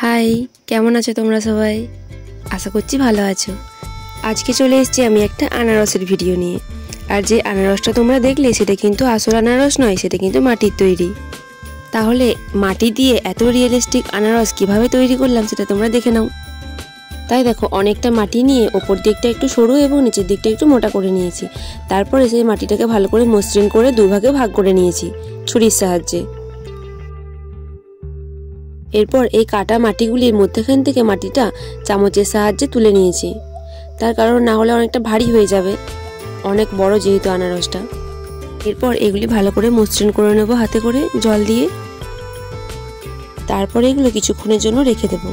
High, কেমন আছো তোমরা সবাই? আশা করছি ভালো আছো। আজকে চলে এসেছি আমি একটা আনারসের ভিডিও নিয়ে। আর যে আনারসটা তোমরা দেখলে সেটা কিন্তু আসল আনারস নয়, সেটা কিন্তু মাটির তৈরি। তাহলে মাটি দিয়ে এত রিয়েলিস্টিক আনারস কিভাবে তৈরি করলাম সেটা তোমরা দেখে নাও। তাই দেখো, অনেকটা মাটি নিয়ে ওপর দিকটা একটু সরু এবং নিচের দিকটা একটু মোটা করে নিয়েছি। তারপরে সেই মাটিটাকে ভালো করে মসৃণ করে দুভাগে ভাগ করে নিয়েছি ছুরির সাহায্যে। এরপর এই কাটা মাটিগুলির মধ্যখান থেকে মাটিটা চামচের সাহায্যে তুলে নিয়েছি, তার কারণ না হলে অনেকটা ভারী হয়ে যাবে, অনেক বড় যেহেতু আনারসটা। এরপর এগুলি ভালো করে মসৃণ করে নেব হাতে করে জল দিয়ে। তারপরে এগুলো কিছুক্ষণের জন্য রেখে দেব।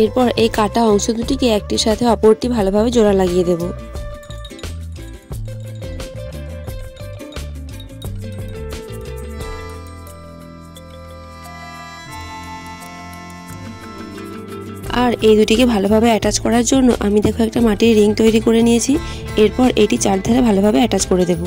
এরপর এই কাটা অংশ দুটিকে একটির সাথে অপরটি ভালোভাবে জোড়া লাগিয়ে দেব। আর এই দুটিকে ভালোভাবে অ্যাটাচ করার জন্য আমি দেখো একটা মাটির রিং তৈরি করে নিয়েছি। এরপর এটি চারধারে ভালোভাবে অ্যাটাচ করে দেব।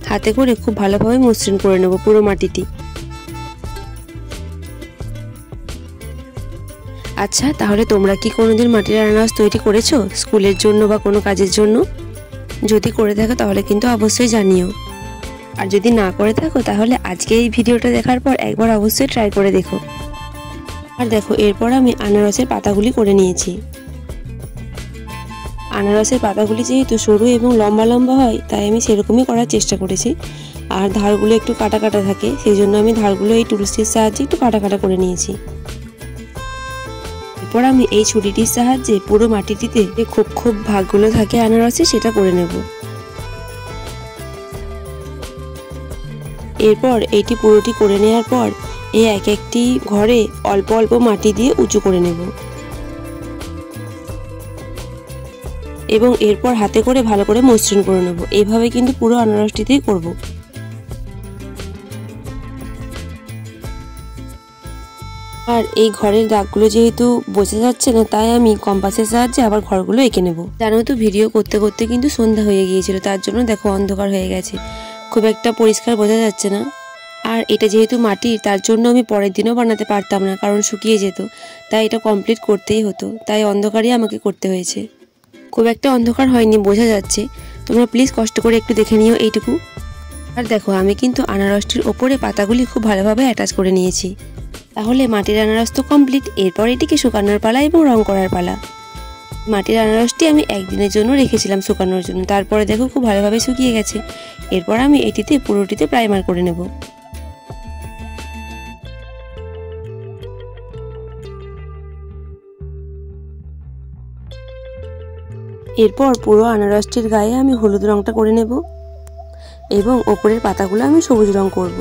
হাতে করে খুব ভালোভাবে মসৃণ করে নেব পুরো মাটিটি। আচ্ছা, তাহলে তোমরা কি কোনোদিন মাটির আনারস তৈরি করেছো স্কুলের জন্য বা কোনো কাজের জন্য? যদি করে থাকো তাহলে কিন্তু অবশ্যই জানিও। আর যদি না করে থাকো তাহলে আজকে এই ভিডিওটা দেখার পর একবার অবশ্যই ট্রাই করে দেখো। আর দেখো, এরপর আমি আনারসের পাতাগুলি করে নিয়েছি। আনারসের পাতাগুলি যেহেতু সরু এবং লম্বা লম্বা হয়, তাই আমি সেরকমই করার চেষ্টা করেছি। আর ধারগুলো একটু কাটা কাটা থাকে, সেই জন্য আমি ধারগুলো এই টুলসটির সাহায্যে একটু কাটা কাটা করে নিয়েছি। এরপর আমি এই ছুরিটির সাহায্যে পুরো মাটিটিতে যে খুব ভাগগুলো থাকে আনারসে সেটা করে নেব। এরপর এইটি পুরোটি করে নেওয়ার পর এই এক একটি ঘরে অল্প অল্প মাটি দিয়ে উঁচু করে নেব এবং এরপর হাতে করে ভালো করে মসৃণ করে নেব। এইভাবে কিন্তু পুরো আনারসটিতেই করব। আর এই ঘরের দাগগুলো যেহেতু বোঝা যাচ্ছে না, তাই আমি কম্পাসের সাহায্যে আবার ঘরগুলো এঁকে নেব। জানো তো, ভিডিও করতে করতে কিন্তু সন্ধ্যা হয়ে গিয়েছিল, তার জন্য দেখো অন্ধকার হয়ে গেছে, খুব একটা পরিষ্কার বোঝা যাচ্ছে না। আর এটা যেহেতু মাটির, তার জন্য আমি পরের দিনও বানাতে পারতাম না, কারণ শুকিয়ে যেত, তাই এটা কমপ্লিট করতেই হতো, তাই অন্ধকারই আমাকে করতে হয়েছে। খুব একটা অন্ধকার হয়নি, বোঝা যাচ্ছে, তোমরা প্লিজ কষ্ট করে একটু দেখে নিও এইটুকু। আর দেখো, আমি কিন্তু আনারসটির ওপরে পাতাগুলি খুব ভালোভাবে অ্যাটাচ করে নিয়েছি। তাহলে মাটির আনারস তো কমপ্লিট। এরপর এটিকে শুকানোর পালা এবং রং করার পালা। মাটির আনারসটি আমি একদিনের জন্য রেখেছিলাম শুকানোর জন্য, তারপরে দেখো খুব ভালোভাবে শুকিয়ে গেছে। এরপর আমি এটিতে পুরোটিতে প্রাইমার করে নেব। এরপর পুরো আনারসটির গায়ে আমি হলুদ রংটা করে নেব এবং ওপরের পাতাগুলো আমি সবুজ রং করব।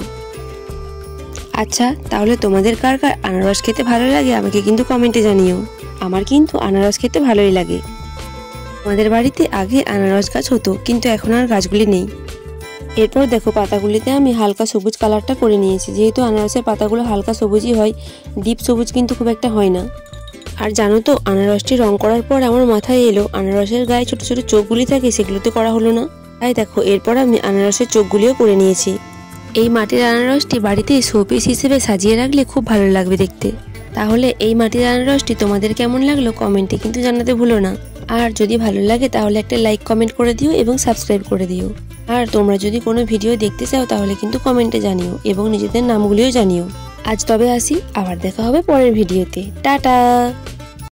আচ্ছা, তাহলে তোমাদের কার কার আনারস খেতে ভালো লাগে আমাকে কিন্তু কমেন্টে জানিও। আমার কিন্তু আনারস খেতে ভালোই লাগে। আমাদের বাড়িতে আগে আনারস গাছ হতো, কিন্তু এখন আর গাছগুলি নেই। এরপর দেখো, পাতাগুলিতে আমি হালকা সবুজ কালারটা করে নিয়েছি। যেহেতু আনারসের পাতাগুলো হালকা সবুজই হয়, ডিপ সবুজ কিন্তু খুব একটা হয় না। আর জানো তো, আনারসটি রং করার পর আমার মাথায় এলো আনারসের গায়ে ছোট ছোট চোখগুলি থাকে, সেগুলোতে করা হলো না। তাই দেখো, এরপর আমি আনারসের চোখগুলিও করে নিয়েছি। এই মাটির আনারসটি বাড়িতে শোপিস হিসেবে সাজিয়ে রাখলে খুব ভালো লাগবে দেখতে। তাহলে এই মাটির আনারসটি তোমাদের কেমন লাগলো কমেন্টে কিন্তু জানাতে ভুলো না। আর যদি ভালো লাগে তাহলে একটা লাইক কমেন্ট করে দিও এবং সাবস্ক্রাইব করে দিও। আর তোমরা যদি কোনো ভিডিও দেখতে চাও তাহলে কিন্তু কমেন্টে জানিও এবং নিজেদের নামগুলিও জানিও। আজ তবে আসি, আবার দেখা হবে পরের ভিডিওতে। টাটা।